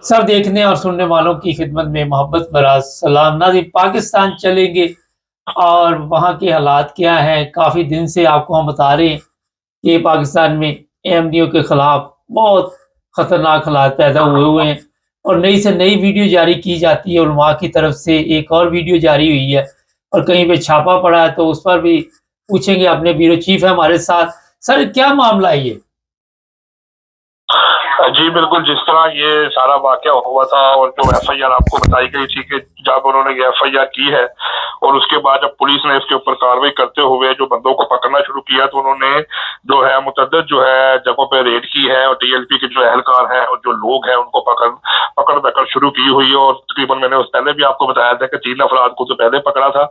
सब देखने और सुनने वालों की खिदमत में मोहब्बत भरा सलाम। नाज़रीन, पाकिस्तान चलेंगे और वहाँ के हालात क्या हैं। काफ़ी दिन से आपको हम बता रहे हैं कि पाकिस्तान में एमडीओ के ख़िलाफ़ बहुत ख़तरनाक हालात पैदा हुए हुए हैं और नई से नई वीडियो जारी की जाती है। उलमा की तरफ से एक और वीडियो जारी हुई है और कहीं पे छापा पड़ा है, तो उस पर भी पूछेंगे। अपने ब्यूरो चीफ है हमारे साथ। सर, क्या मामला है ये? जी बिल्कुल, जिस तरह ये सारा वाकया हुआ था और जो एफआईआर आपको बताई गई थी कि जब उन्होंने ये एफआईआर की है और उसके बाद जब पुलिस ने इसके ऊपर कार्रवाई करते हुए जो बंदों को पकड़ना शुरू किया, तो उन्होंने जो है मुतअद्दिद जो है जगहों पे रेड की है और टीएलपी के जो एहलकार हैं और जो लोग हैं उनको पकड़ दकड़ शुरू की हुई है। और तकरीबन मैंने उस पहले भी आपको बताया था कि 3 अफराद को तो पहले पकड़ा था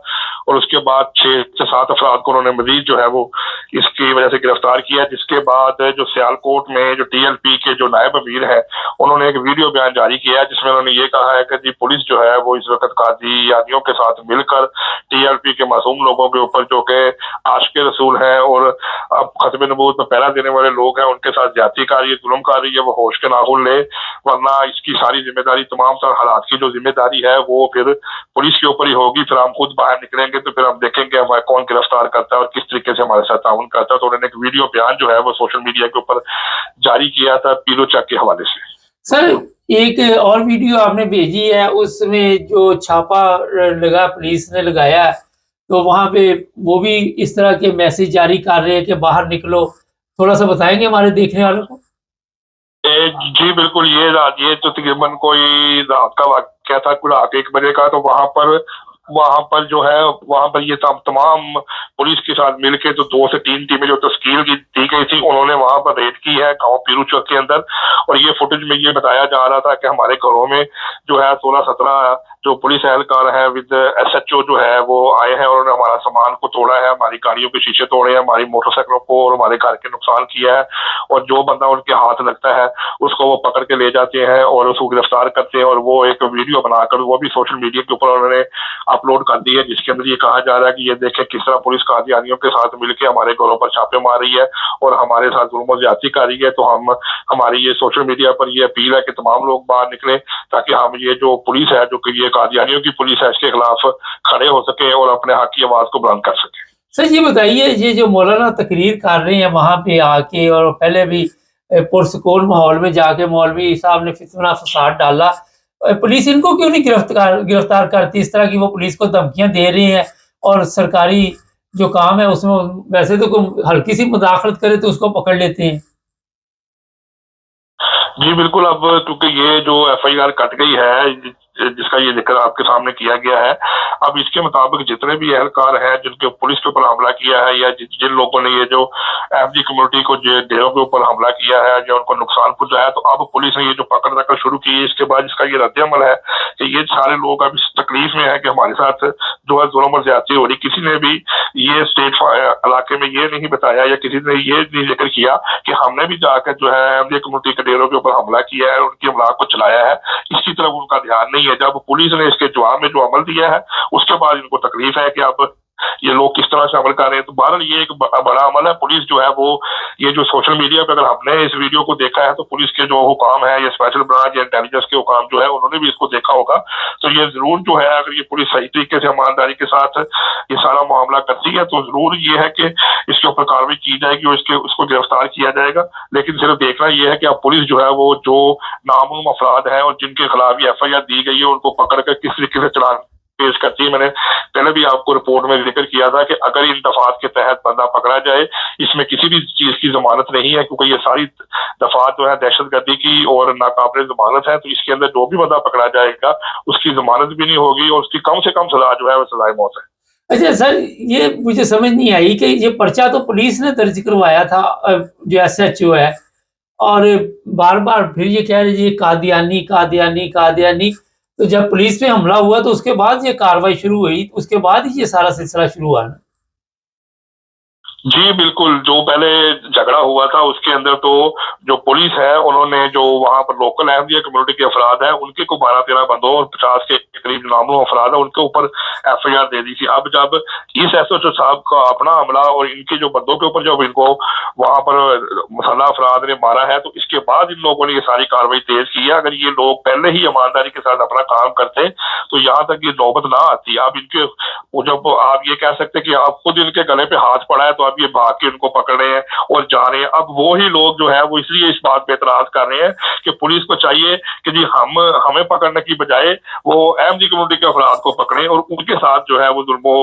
और उसके बाद 6 से 7 अफराद को उन्होंने मजीद जो है वो इसकी वजह से गिरफ्तार किया। जिसके बाद जो सियालकोट में जो टीएलपी के जो नायब अमीर है, उन्होंने एक वीडियो बयान जारी किया है जिसमें उन्होंने ये कहा है कि जी पुलिस जो है वो इस वक्त कादियानियों के साथ मिलकर टीएलपी के मासूम लोगों के ऊपर जो कि आशिक रसूल हैं और अब खत्म नबूवत में पहरा देने वाले लोग हैं उनके साथ ज्यादती कर रही है, जुल्म कर रही है, वो होश के नाखून ले, वरना इसकी सारी जिम्मेदारी तमाम तर हालात की जो जिम्मेदारी है वो फिर पुलिस के ऊपर ही होगी। फिर हम खुद बाहर निकलेंगे तो फिर हम देखेंगे हमारे कौन गिरफ्तार करता है और किस तरीके से हमारे साथ ताउन करता है। तो उन्होंने एक वीडियो बयान जो है वो सोशल मीडिया के ऊपर जारी किया था पीरो चक के हवाले से। सर, एक और वीडियो आपने भेजी है, उसमें जो छापा लगा पुलिस ने लगाया है, तो वहां पे वो भी इस तरह के मैसेज जारी कर रहे हैं कि बाहर निकलो। थोड़ा सा बताएंगे हमारे देखने वालों को? जी बिल्कुल, ये तो तकरीबन कोई रात का वाकया था, कुल 1 बजे का। तो वहां पर जो है वहां पर ये तमाम पुलिस के साथ मिलके तो 2 से 3 टीमें जो तस्कील की दी गई थी, उन्होंने वहां पर रेड की है गांव पीरू चौक के अंदर। और ये फुटेज में ये बताया जा रहा था कि हमारे घरों में जो है 16-17 जो पुलिस एहलकार है विद एसएचओ जो है वो आए हैं और उन्होंने हमारा सामान को तोड़ा है, हमारी गाड़ियों के शीशे तोड़े हैं, हमारी मोटरसाइकिलों को और हमारे घर के नुकसान किया है। और जो बंदा उनके हाथ लगता है उसको वो पकड़ के ले जाते हैं और उसको गिरफ्तार करते हैं और वो एक वीडियो बनाकर वो भी सोशल मीडिया के ऊपर उन्होंने अपलोड कर दी है, जिसके अंदर ये कहा जा रहा है कि ये देखें किस तरह पुलिस कादियानियों के साथ मिलकर हमारे घरों पर छापे मार रही है और हमारे साथ जुल्म और ज्यादती कर रही है। तो हमारी ये सोशल मीडिया पर ये अपील है कि तमाम लोग बाहर निकले ताकि हम ये जो पुलिस है, जो कि ये कादियानियों की पुलिस है, इसके खिलाफ खड़े हो सके और अपने हक की आवाज को बुलंद कर सके। सर, ये बताइए, ये जो मौलाना तकरीर कर रहे हैं वहां पे आके, और पहले भी पुरसकून माहौल में जाके मौलवी साहब ने फितना फसाद डाला, पुलिस इनको क्यों नहीं गिरफ्तार करती? इस तरह की वो पुलिस को धमकियां दे रही हैं और सरकारी जो काम है उसमें वैसे तो कोई हल्की सी मुदाखलत करे तो उसको पकड़ लेते हैं। जी बिल्कुल, अब क्योंकि ये जो एफआईआर कट गई है जिसका ये जिक्र आपके सामने किया गया है, अब इसके मुताबिक जितने भी एहलकार हैं जिनके पुलिस के ऊपर हमला किया है या जिन लोगों ने ये जो एमजी कम्युनिटी को डेरों के ऊपर हमला किया है या उनको नुकसान पहुंचाया, तो अब पुलिस ने ये जो पकड़ दकड़ शुरू की है, इसके बाद इसका ये रद्द-ए-अमल है कि ये सारे लोग अब इस तकलीफ में है कि हमारे साथ जो है जुल्म और ज्यादती हो रही। किसी ने भी ये स्टेट इलाके में ये नहीं बताया या किसी ने ये नहीं जिक्र किया कि हमने भी जाकर जो है एमजी कम्युनिटी के डेरों के ऊपर हमला किया है, उनकी हमला को चलाया है। इसकी तरफ उनका ध्यान नहीं है। जब पुलिस ने इसके जवाब में जो अमल दिया है उसके बाद इनको तकलीफ है कि अब ये लोग किस तरह से अमल कर रहे हैं। तो बहरहाल ये एक बड़ा अमल है। पुलिस जो है वो ये जो सोशल मीडिया पे अगर हमने इस वीडियो को देखा है तो पुलिस के जो हुकाम है या स्पेशल ब्रांच या इंटेलिजेंस के हुकाम जो है उन्होंने भी इसको देखा होगा। तो ये जरूर जो है अगर ये पुलिस सही तरीके से ईमानदारी के साथ ये सारा मामला करती है तो जरूर ये है कि इसके ऊपर कार्रवाई की जाएगी और उसको गिरफ्तार किया जाएगा। लेकिन सिर्फ देखना ये है कि अब पुलिस जो है वो जो नामालूम अफराद है और जिनके खिलाफ ये एफआईआर दी गई है उनको पकड़ कर किस तरीके से चलान पेश करती है। मैंने पहले भी आपको रिपोर्ट में जिक्र किया था कि अगर इन दफात के तहत बंदा पकड़ा जाए, इसमें किसी भी चीज की जमानत नहीं है क्योंकि ये सारी दफात जो है दहशतगर्दी की और नाकाबिल जमानत है। तो इसके अंदर जो भी बंदा पकड़ा जाएगा उसकी जमानत भी नहीं होगी और उसकी कम से कम सजा जो है वो सजाए मौत है। अच्छा सर, ये मुझे समझ नहीं आई कि ये पर्चा तो पुलिस ने दर्ज करवाया था, जो एसएचओ है, और बार बार फिर ये कह रहे ये कादियानी कादियानी कादियानी। तो जब पुलिस पे हमला हुआ तो उसके बाद ये कार्रवाई शुरू हुई, उसके बाद ही ये सारा सिलसिला शुरू हुआ ना? जी बिल्कुल, जो पहले झगड़ा हुआ था उसके अंदर तो जो पुलिस है उन्होंने जो वहाँ पर लोकल अहमदिया कम्युनिटी के अफराद हैं उनके को 12-13 बंदों और 50 के करीब नामों अफराद है उनके ऊपर एफआईआर दे दी थी। अब जब इस एसएचओ साहब का अपना हमला और इनके जो बंदों के ऊपर जब इनको वहाँ पर मसाला अफराद ने मारा है तो इसके बाद इन लोगों ने ये सारी कार्रवाई तेज की है। अगर ये लोग पहले ही ईमानदारी के साथ अपना काम करते तो यहाँ तक ये नौबत ना आती। अब इनके वो जब आप ये कह सकते हैं कि आप खुद इनके गले पे हाथ पड़ा है तो अब ये भाग के इनको पकड़ रहे हैं और जा रहे हैं। अब वो ही लोग जो है वो इसलिए इस बात पे एतराज कर रहे हैं कि पुलिस को चाहिए कि जी हमें पकड़ने की बजाय वो अहमदी कम्युनिटी के अफराद को पकड़ें और उनके साथ जो है वो जुल्मो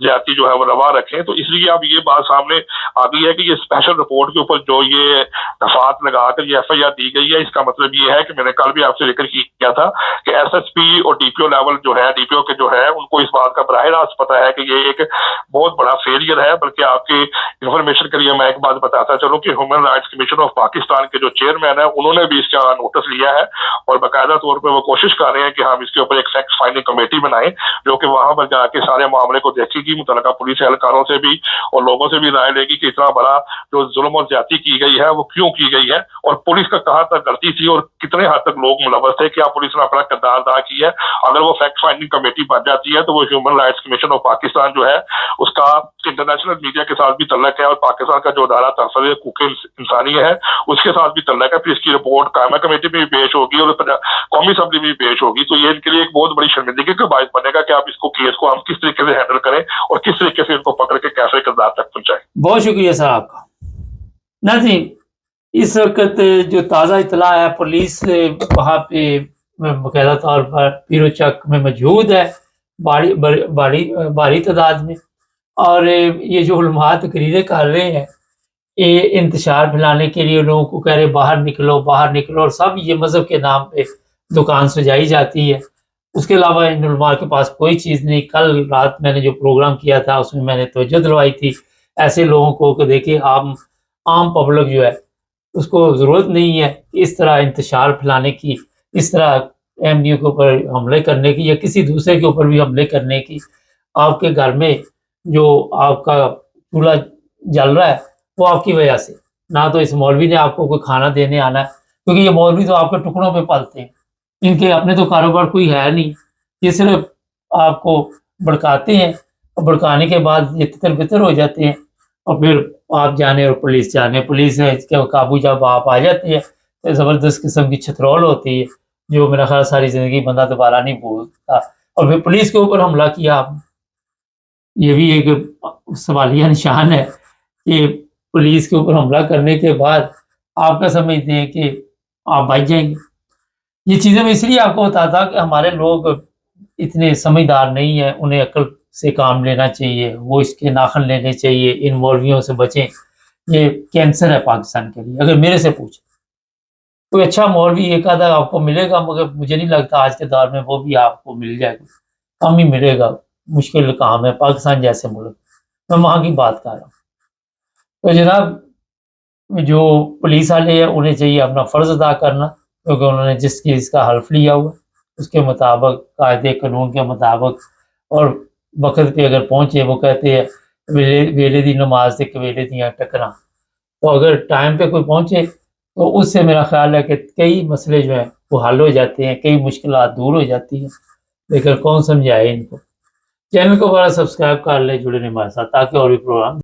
ज्यादती जो है वो रवा रखें। तो इसलिए अब ये बात सामने आ गई है कि ये स्पेशल रिपोर्ट के ऊपर जो ये दफात लगाकर ये एफआईआर दी गई है इसका मतलब ये है कि मैंने कल भी आपसे जिक्र किया था कि एसएसपी और डीपीओ लेवल जो है डीपीओ के जो है उनको इस बात का बराह रास्त पता है कि ये एक बहुत बड़ा फेलियर है। बल्कि आपकी इन्फॉर्मेशन के लिए मैं एक बात बताता चलूं कि human rights commission of Pakistan के जो चेयरमैन है उन्होंने भी इसका नोटिस लिया है और बाकायदा तौर पर वो कोशिश कर रहे हैं कि हम इसके ऊपर एक फैक्ट फाइंडिंग कमेटी बनाएं जो कि वहां पर जाके सारे मामले को देखेगी, मुतलका पुलिस एहलकारों से भी और लोगों से भी राय लेगी कि इतना बड़ा जो जुल्म और ज्यादती की गई है वो क्यों की गई है और पुलिस का कहां तक गलती थी और कितने हद तक लोग मुलव्वस थे, क्या पुलिस ने अपना किरदार अदा किया है। अगर वो फैक्ट फाइंडिंग कमेटी बन जाती है तो वो human rights commission of Pakistan जो है उसका इंटरनेशनल मीडिया के साथ भी तल्लक है और पाकिस्तान का जो अदारा तहफ़्फ़ुज़ हुकूक़ इंसानी है उसके साथ भी तल्लक है। फिर इसकी रिपोर्ट कायमा कमेटी में भी पेश होगी और कौमी असम्बली में भी पेश होगी। तो ये इनके लिए एक बहुत बड़ी शर्मिंदगी का बायस बनेगा कि आप इसको केस को हम किस तरीके से हैंडल करें और किस तरीके से इनको पकड़ के कैसे किरदार तक पहुंचाएं। बहुत शुक्रिया सर आपका। नाज़रीन, इस वक्त जो ताज़ा इतला है पुलिस वहाँ पे बाकायदा तौर पर पीरोचक में मौजूद है भारी तादाद में और ये जो उलमा तकरीरें कर रहे हैं ये इंतशार फैलाने के लिए लोगों को कह रहे बाहर निकलो और सब ये मज़हब के नाम पे दुकान सजाई जाती है। उसके अलावा इन उलमा के पास कोई चीज़ नहीं। कल रात मैंने जो प्रोग्राम किया था उसमें मैंने तवज्जो दिलवाई थी ऐसे लोगों को कि देखिए आम पब्लिक जो है उसको ज़रूरत नहीं है इस तरह इंतशार फैलाने की, इस तरह अहमदियों के ऊपर हमले करने की या किसी दूसरे के ऊपर भी हमले करने की। आपके घर में जो आपका चूल्हा जल रहा है वो आपकी वजह से, ना तो इस मौलवी ने आपको कोई खाना देने आना है क्योंकि ये मौलवी तो आपके टुकड़ों पे पलते हैं, इनके अपने तो कारोबार कोई है नहीं, ये सिर्फ आपको भड़काते हैं और भड़काने के बाद ये तितर बितर हो जाते हैं और फिर आप जाने और पुलिस जाने। पुलिस के काबू जब आप आ जाते हैं तो ज़बरदस्त किस्म की छतरौल होती है जो मेरा ख्याल सारी ज़िंदगी बंदा दोबारा नहीं भूलता। और फिर पुलिस के ऊपर हमला किया आपने, ये भी एक सवालिया निशान है कि पुलिस के ऊपर हमला करने के बाद आपका समझते हैं कि आप बच जाएंगे। ये चीज़ें मैं इसलिए आपको बताता कि हमारे लोग इतने समझदार नहीं है, उन्हें अक्ल से काम लेना चाहिए, वो इसके नाखन लेने चाहिए, इन मौलवियों से बचें। ये कैंसर है पाकिस्तान के लिए। अगर मेरे से पूछे कोई अच्छा मौलवी एक आधा आपको मिलेगा मगर मुझे नहीं लगता आज के दौर में वो भी आपको मिल जाएगा, कम ही मिलेगा। मुश्किल काम है पाकिस्तान जैसे मुल्क, मैं वहाँ की बात कर रहा हूँ। तो जनाब जो पुलिस वाले हैं उन्हें चाहिए अपना फ़र्ज़ अदा करना क्योंकि उन्होंने जिस चीज़ का हल्फ लिया हुआ उसके मुताबिक कायदे कानून के मुताबिक और वक्त पे अगर पहुँचे। वो कहते हैं वेले दी नमाज ते कवेले दियां टकरां। तो अगर टाइम पे कोई पहुँचे तो उससे मेरा ख्याल है कि कई मसले जो हैं वो हल हो जाते हैं, कई मुश्किलात दूर हो जाती हैं। लेकिन कौन समझाए इनको। चैनल को बड़ा सब्सक्राइब कर ले, जुड़े रहे हमारे साथ ताकि और भी प्रोग्राम